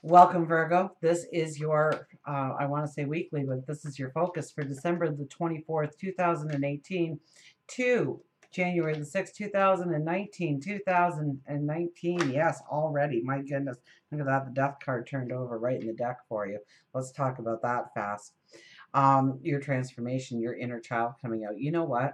Welcome, Virgo. This is your, I want to say weekly, but this is your focus for December the 24th, 2018 to January the 6th, 2019. 2019, yes, already. My goodness. Look at that. The death card turned over right in the deck for you. Let's talk about that fast. Your transformation, your inner child coming out. You know what?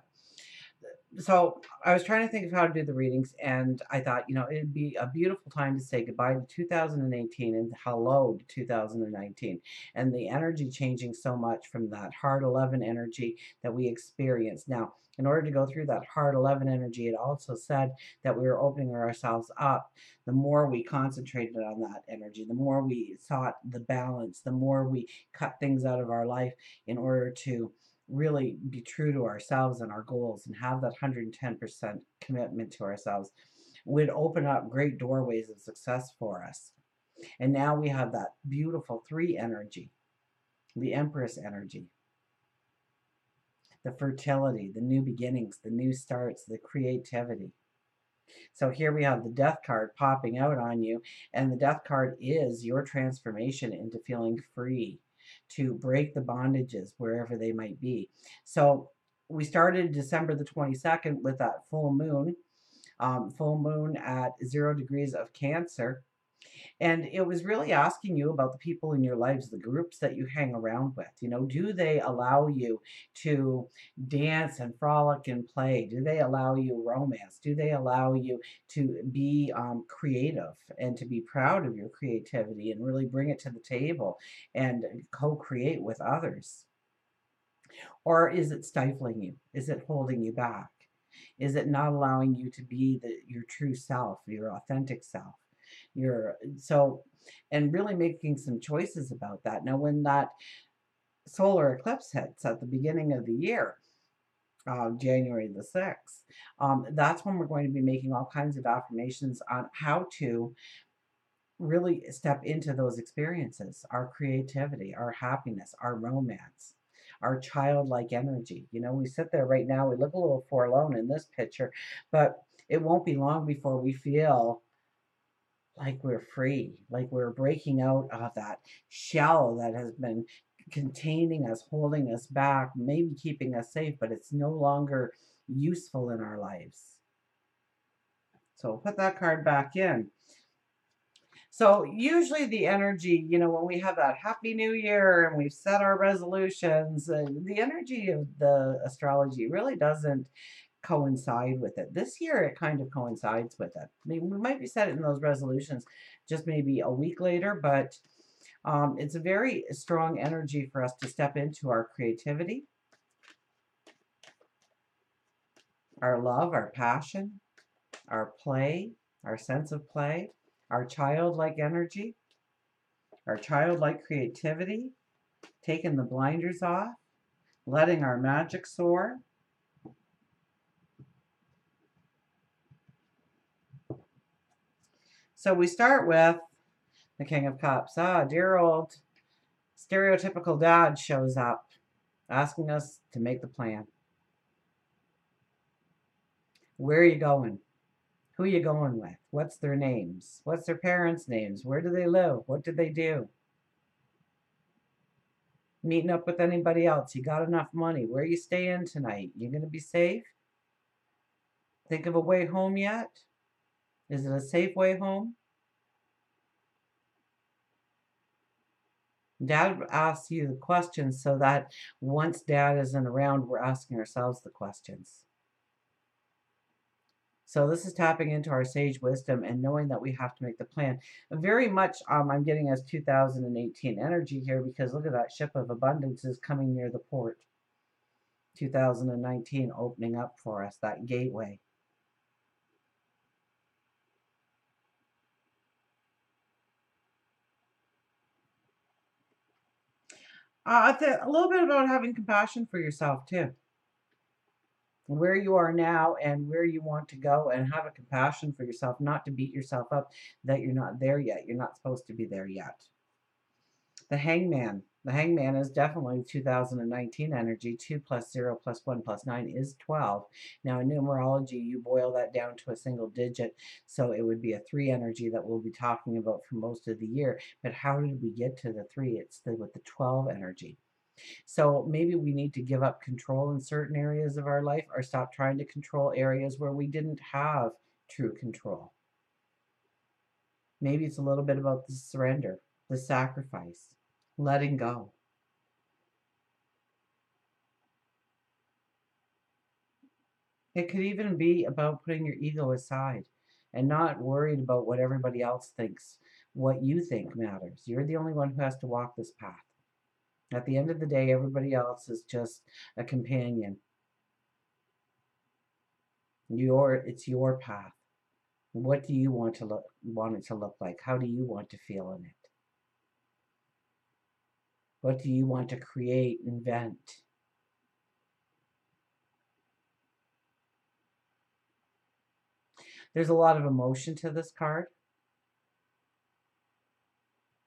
So I was trying to think of how to do the readings, and I thought, it'd be a beautiful time to say goodbye to 2018 and hello to 2019. And the energy changing so much from that heart 11 energy that we experienced. Now, in order to go through that heart 11 energy, it also said that we were opening ourselves up. The more we concentrated on that energy, the more we sought the balance, the more we cut things out of our life in order to really be true to ourselves and our goals and have that 110% commitment to ourselves would open up great doorways of success for us. And now we have that beautiful 3 energy, the Empress energy, the fertility, the new beginnings, the new starts, the creativity. So here we have the death card popping out on you, and the death card is your transformation into feeling free to break the bondages wherever they might be. So we started December the 22nd with that full moon at 0 degrees of Cancer. And it was really asking you about the people in your lives, the groups that you hang around with. Do they allow you to dance and frolic and play? Do they allow you romance? Do they allow you to be creative and to be proud of your creativity and really bring it to the table and co-create with others? Or is it stifling you? Is it holding you back? Is it not allowing you to be your true self, your authentic self? And really making some choices about that. Now, when that solar eclipse hits at the beginning of the year, January the 6th, that's when we're going to be making all kinds of affirmations on how to really step into those experiences, our creativity, our happiness, our romance, our childlike energy. We sit there right now, we look a little forlorn in this picture, but it won't be long before we feel like we're free, like we're breaking out of that shell that has been containing us, holding us back, maybe keeping us safe, but it's no longer useful in our lives. So we'll put that card back in. So usually the energy, when we have that Happy New Year and we've set our resolutions, the energy of the astrology really doesn't coincide with it. This year, it kind of coincides with it. I mean, we might be setting those resolutions just maybe a week later, but it's a very strong energy for us to step into our creativity, our love, our passion, our play, our sense of play, our childlike energy, our childlike creativity, taking the blinders off, letting our magic soar. So we start with the King of Cups. Dear old stereotypical dad shows up asking us to make the plan. Where are you going? Who are you going with? What's their names? What's their parents' names? Where do they live? What do they do? Meeting up with anybody else? You got enough money? Where are you staying tonight? You going to be safe? Think of a way home yet? Is it a safe way home? Dad asks you the questions so that once Dad isn't around, we're asking ourselves the questions. So this is tapping into our sage wisdom and knowing that we have to make the plan. Very much, I'm getting us 2018 energy here because look at that ship of abundance is coming near the port. 2019 opening up for us, that gateway. A little bit about having compassion for yourself too. Where you are now and where you want to go, and have a compassion for yourself, not to beat yourself up that you're not there yet. You're not supposed to be there yet. The Hangman. The Hangman is definitely 2019 energy. 2 plus 0 plus 1 plus 9 is 12. Now, in numerology, you boil that down to a single digit, so it would be a 3 energy that we'll be talking about for most of the year. But how did we get to the 3? It's with the 12 energy. So maybe we need to give up control in certain areas of our life or stop trying to control areas where we didn't have true control. Maybe it's a little bit about the surrender, the sacrifice, letting go. It could even be about putting your ego aside and not worried about what everybody else thinks. What you think matters. You're the only one who has to walk this path. At the end of the day, everybody else is just a companion. It's your path. What do you want it to look like? How do you want to feel in it? What do you want to create, invent? There's a lot of emotion to this card.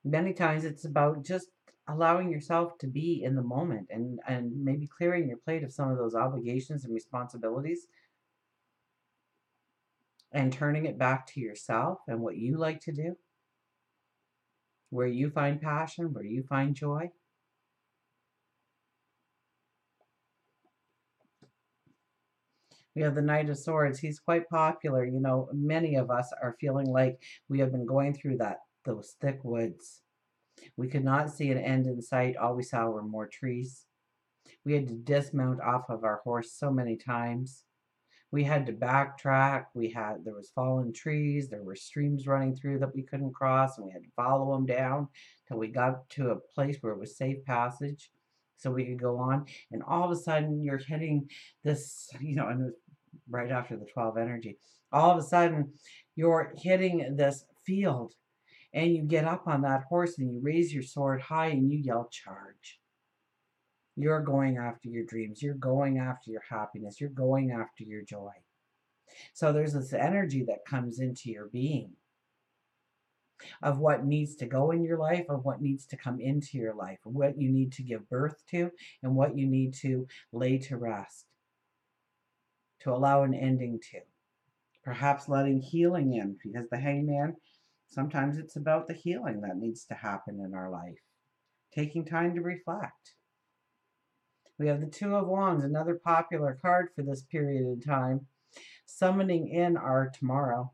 Many times it's about just allowing yourself to be in the moment and maybe clearing your plate of some of those obligations and responsibilities and turning it back to yourself and what you like to do, where you find passion, where you find joy. We have the Knight of Swords. He's quite popular. You know, many of us are feeling like we have been going through those thick woods. We could not see an end in sight. All we saw were more trees. We had to dismount off of our horse so many times. We had to backtrack. There was fallen trees. There were streams running through that we couldn't cross, and we had to follow them down till we got to a place where it was safe passage so we could go on. And all of a sudden, you're hitting this, and it was right after the 12 energy. All of a sudden, you're hitting this field, and you get up on that horse and you raise your sword high and you yell, "Charge." You're going after your dreams. You're going after your happiness. You're going after your joy. So there's this energy that comes into your being of what needs to go in your life, of what needs to come into your life, what you need to give birth to, and what you need to lay to rest, to allow an ending to. Perhaps letting healing in, because the Hangman, sometimes it's about the healing that needs to happen in our life. Taking time to reflect. We have the Two of Wands, another popular card for this period of time, summoning in our tomorrow.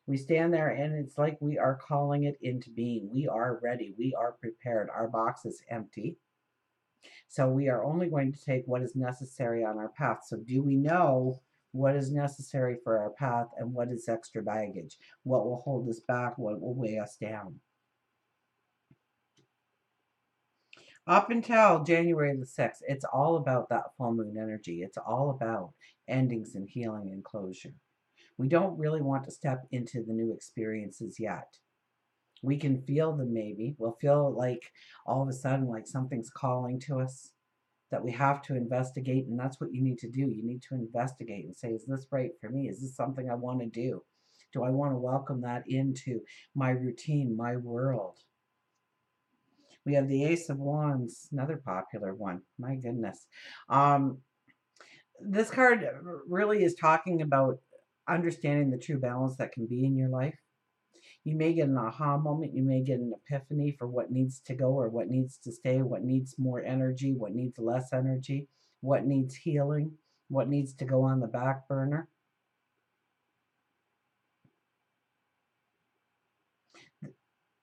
We stand there and it's like we are calling it into being. We are ready. We are prepared. Our box is empty. So we are only going to take what is necessary on our path. So do we know what is necessary for our path and what is extra baggage? What will hold us back? What will weigh us down? Up until January the 6th, it's all about that full moon energy. It's all about endings and healing and closure. We don't really want to step into the new experiences yet. We can feel them maybe. We'll feel like all of a sudden like something's calling to us that we have to investigate, and that's what you need to do. You need to investigate and say, is this right for me? Is this something I want to do? Do I want to welcome that into my routine, my world? We have the Ace of Wands, another popular one. My goodness. This card really is talking about understanding the true balance that can be in your life. You may get an aha moment. You may get an epiphany for what needs to go or what needs to stay, what needs more energy, what needs less energy, what needs healing, what needs to go on the back burner.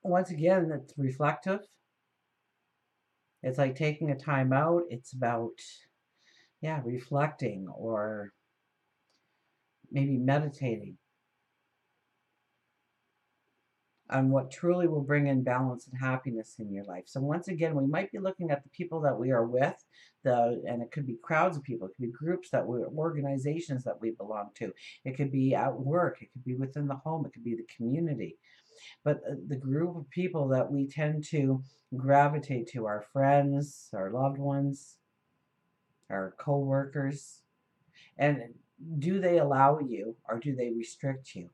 Once again, it's reflective. It's like taking a time out. It's about, reflecting or maybe meditating on what truly will bring in balance and happiness in your life. So once again, we might be looking at the people that we are with, and it could be crowds of people, it could be groups organizations that we belong to. It could be at work, it could be within the home, it could be the community. But the group of people that we tend to gravitate to, our friends, our loved ones, our co-workers, and do they allow you or do they restrict you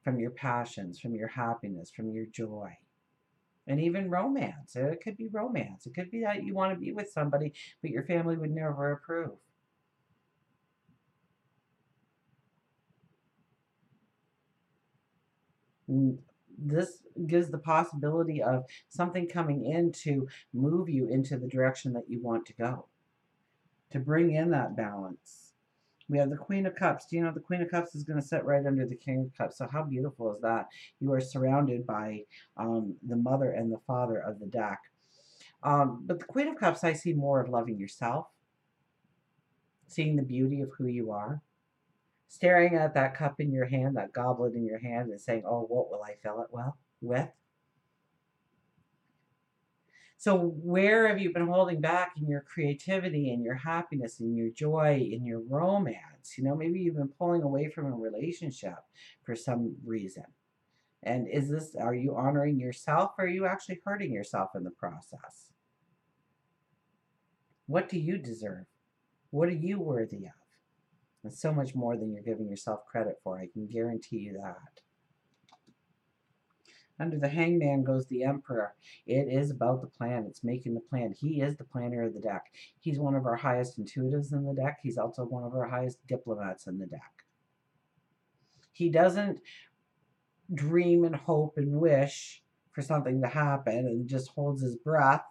from your passions, from your happiness, from your joy? And even romance. It could be romance. It could be that you want to be with somebody, but your family would never approve. Mm, this gives the possibility of something coming in to move you into the direction that you want to go, to bring in that balance. We have the Queen of Cups. Do you know the Queen of Cups is going to sit right under the King of Cups? So how beautiful is that? You are surrounded by the mother and the father of the deck. But the Queen of Cups, I see more of loving yourself, seeing the beauty of who you are, staring at that cup in your hand, that goblet in your hand, and saying, "Oh, what will I fill it well with?" So where have you been holding back in your creativity and your happiness and your joy and your romance? Maybe you've been pulling away from a relationship for some reason. And are you honoring yourself, or are you actually hurting yourself in the process? What do you deserve? What are you worthy of? And so much more than you're giving yourself credit for. I can guarantee you that. Under the Hangman goes the Emperor. It is about the plan. It's making the plan. He is the planner of the deck. He's one of our highest intuitives in the deck. He's also one of our highest diplomats in the deck. He doesn't dream and hope and wish for something to happen and just holds his breath.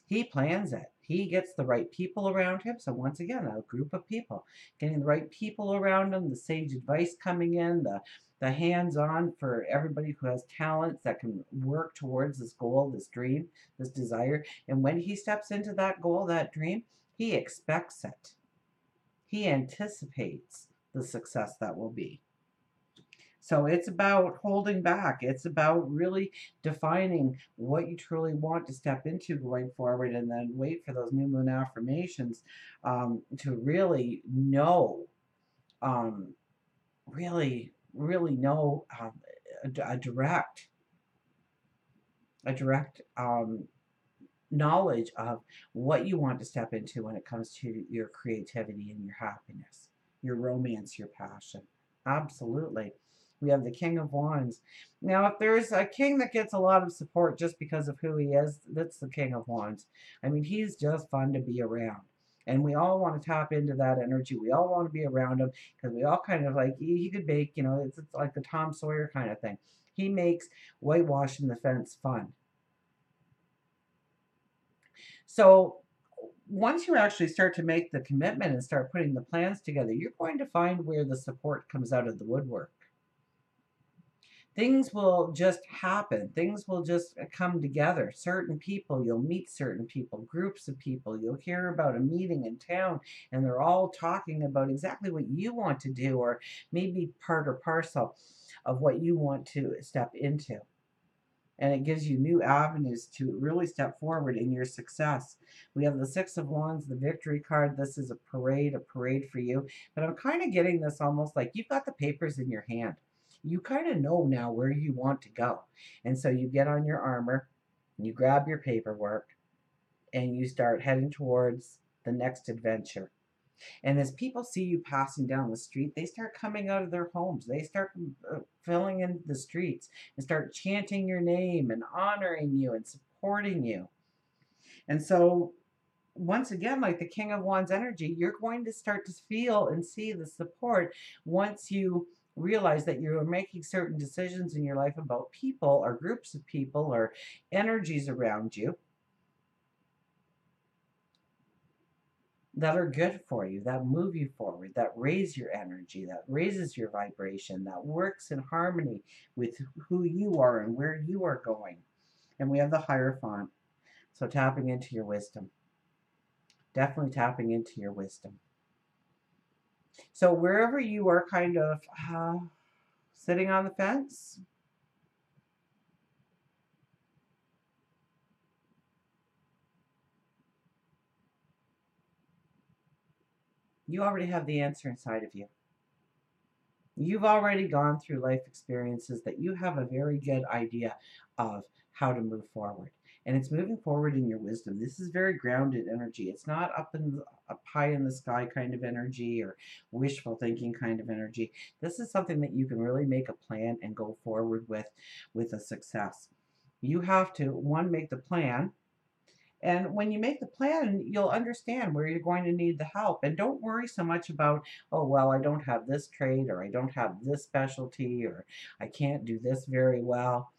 He plans it. He gets the right people around him. So once again, a group of people, getting the right people around him, the sage advice coming in, the hands-on for everybody who has talents that can work towards this goal, this dream, this desire. And when he steps into that goal, that dream, he expects it. He anticipates the success that will be. So it's about holding back. It's about really defining what you truly want to step into going forward, and then wait for those new moon affirmations to really know, um, really know a direct knowledge of what you want to step into when it comes to your creativity and your happiness, your romance, your passion. Absolutely. We have the King of Wands. Now, if there's a king that gets a lot of support just because of who he is, that's the King of Wands. I mean, he's just fun to be around. And we all want to tap into that energy. We all want to be around him because we all kind of like, he could make, it's like the Tom Sawyer kind of thing. He makes whitewashing the fence fun. So once you actually start to make the commitment and start putting the plans together, you're going to find where the support comes out of the woodwork. Things will just happen. Things will just come together. Certain people, you'll meet certain people, groups of people. You'll hear about a meeting in town, and they're all talking about exactly what you want to do, or maybe part or parcel of what you want to step into. And it gives you new avenues to really step forward in your success. We have the Six of Wands, the victory card. This is a parade for you. But I'm kind of getting this almost like you've got the papers in your hand. You kind of know now where you want to go. And so you get on your armor, you grab your paperwork, and you start heading towards the next adventure. And as people see you passing down the street, they start coming out of their homes. They start filling in the streets and start chanting your name and honoring you and supporting you. And so, once again, like the King of Wands energy, you're going to start to feel and see the support once you realize that you're making certain decisions in your life about people or groups of people or energies around you that are good for you, that move you forward, that raise your energy, that raises your vibration, that works in harmony with who you are and where you are going. And we have the Hierophant. So tapping into your wisdom. Definitely tapping into your wisdom. So wherever you are kind of sitting on the fence, you already have the answer inside of you. You've already gone through life experiences that you have a very good idea of how to move forward. And it's moving forward in your wisdom. This is very grounded energy. It's not up high in the sky kind of energy or wishful thinking kind of energy. This is something that you can really make a plan and go forward with a success. You have to, one, make the plan. And when you make the plan, you'll understand where you're going to need the help. And don't worry so much about, oh, well, I don't have this trait, or I don't have this specialty, or I can't do this very well.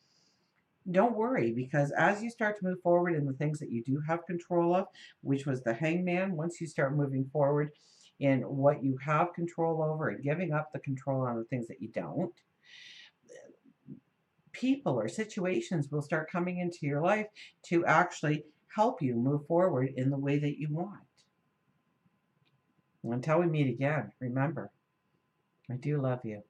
Don't worry, because as you start to move forward in the things that you do have control of, which was the hangman, once you start moving forward in what you have control over and giving up the control on the things that you don't, people or situations will start coming into your life to actually help you move forward in the way that you want. Until we meet again, remember, I do love you.